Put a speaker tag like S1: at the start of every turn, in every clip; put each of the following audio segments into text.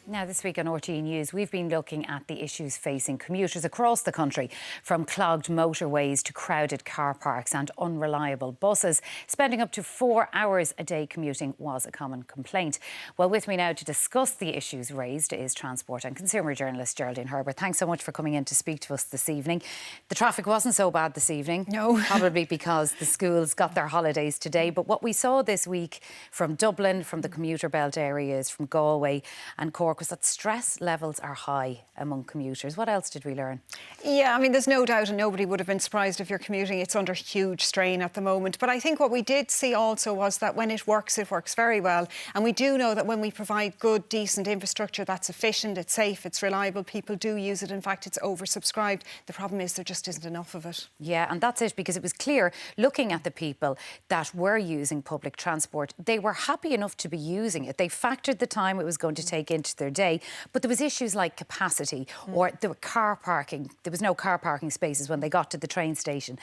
S1: Now, this week on RTE News, we've been looking at the issues facing commuters across the country, from clogged motorways to crowded car parks and unreliable buses. Spending up to 4 hours a day commuting was a common complaint. Well, with me now to discuss the issues raised is transport and consumer journalist Geraldine Herbert. Thanks so much for coming in to speak to us this evening. The traffic wasn't so bad this evening.
S2: No.
S1: Probably because the schools got their holidays today. But what we saw this week from Dublin, from the commuter belt areas, from Galway and Cork, was that stress levels are high among commuters. What else did we learn?
S2: Yeah, I mean, there's no doubt, and nobody would have been surprised if you're commuting. It's under huge strain at the moment. But I think what we did see also was that when it works very well. And we do know that when we provide good, decent infrastructure that's efficient, it's safe, it's reliable, people do use it. In fact, it's oversubscribed. The problem is there just isn't enough of it.
S1: Yeah, and that's it, because it was clear, looking at the people that were using public transport, they were happy enough to be using it. They factored the time it was going to take into their day. But there was issues like capacity or there were car parking. There was no car parking spaces when they got to the train station.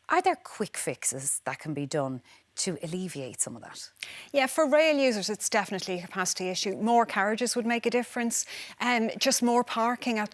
S1: Are there quick fixes that can be done to alleviate some of that?
S2: Yeah, for rail users, it's definitely a capacity issue. More carriages would make a difference. Just more parking at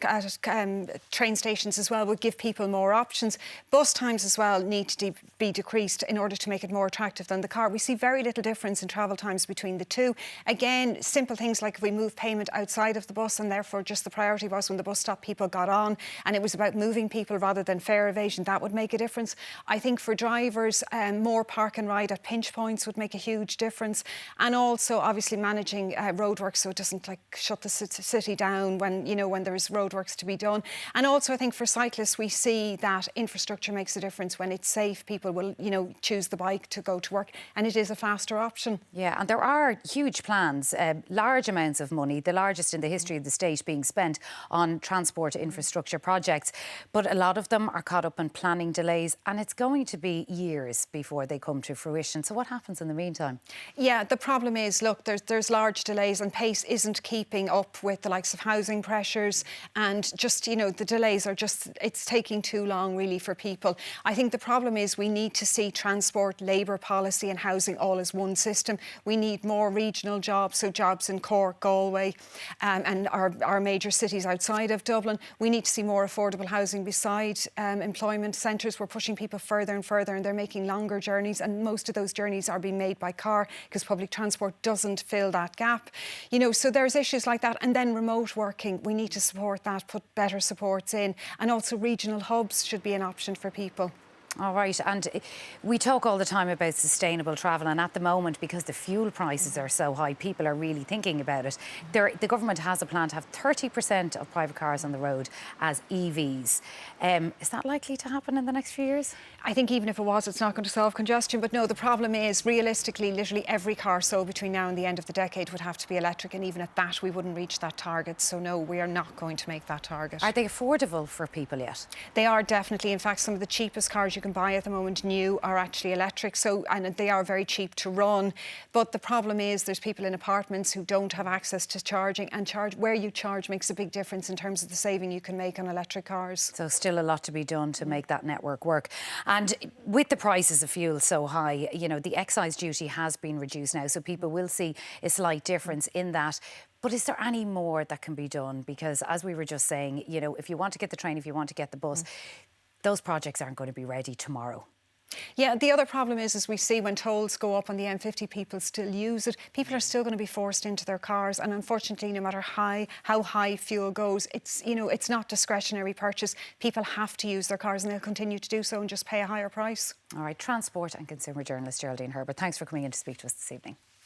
S2: train stations as well would give people more options. Bus times as well need to be decreased in order to make it more attractive than the car. We see very little difference in travel times between the two. Again, simple things like if we move payment outside of the bus, and therefore just the priority was when the bus stopped, people got on, and it was about moving people rather than fare evasion, that would make a difference. I think for drivers, more park and ride at pinch points would make a huge difference, and also obviously managing roadworks so it doesn't like shut the city down when there's roadworks to be done. And also I think for cyclists we see that infrastructure makes a difference. When it's safe, people will choose the bike to go to work, and it is a faster option.
S1: Yeah, and there are huge plans, large amounts of money, the largest in the history of the state, being spent on transport infrastructure projects, but a lot of them are caught up in planning delays, and it's going to be years before they come to fruition. So what happens in the meantime?
S2: Yeah, the problem is, look, there's large delays, and pace isn't keeping up with the likes of housing pressures, and just, the delays are just, it's taking too long really for people. I think the problem is we need to see transport, labour policy and housing all as one system. We need more regional jobs, so jobs in Cork, Galway and our major cities outside of Dublin. We need to see more affordable housing beside employment centres. We're pushing people further and further, and they're making longer journeys, and most of those journeys are being made by car because public transport doesn't fill that gap. So there's issues like that. And then remote working, we need to support that, put better supports in, and also regional hubs should be an option for people.
S1: All right, and we talk all the time about sustainable travel, and at the moment, because the fuel prices are so high, people are really thinking about it. The government has a plan to have 30% of private cars on the road as EVs. Is that likely to happen in the next few years?
S2: I think even if it was, it's not going to solve congestion. But no, the problem is, realistically, literally every car sold between now and the end of the decade would have to be electric, and even at that, we wouldn't reach that target. So no, we are not going to make that target.
S1: Are they affordable for people yet?
S2: They are definitely. In fact, some of the cheapest cars you can buy at the moment new are actually electric, and they are very cheap to run. But the problem is there's people in apartments who don't have access to charging, and where you charge makes a big difference in terms of the saving you can make on electric cars.
S1: So still a lot to be done to make that network work. And with the prices of fuel so high, the excise duty has been reduced now, so people will see a slight difference in that. But is there any more that can be done? Because as we were just saying, if you want to get the train, if you want to get the bus, those projects aren't going to be ready tomorrow.
S2: Yeah, the other problem is, as we see when tolls go up on the M50, people still use it. People are still going to be forced into their cars, and unfortunately, no matter how high fuel goes, it's not discretionary purchase. People have to use their cars, and they'll continue to do so and just pay a higher price.
S1: All right, transport and consumer journalist Geraldine Herbert, thanks for coming in to speak to us this evening.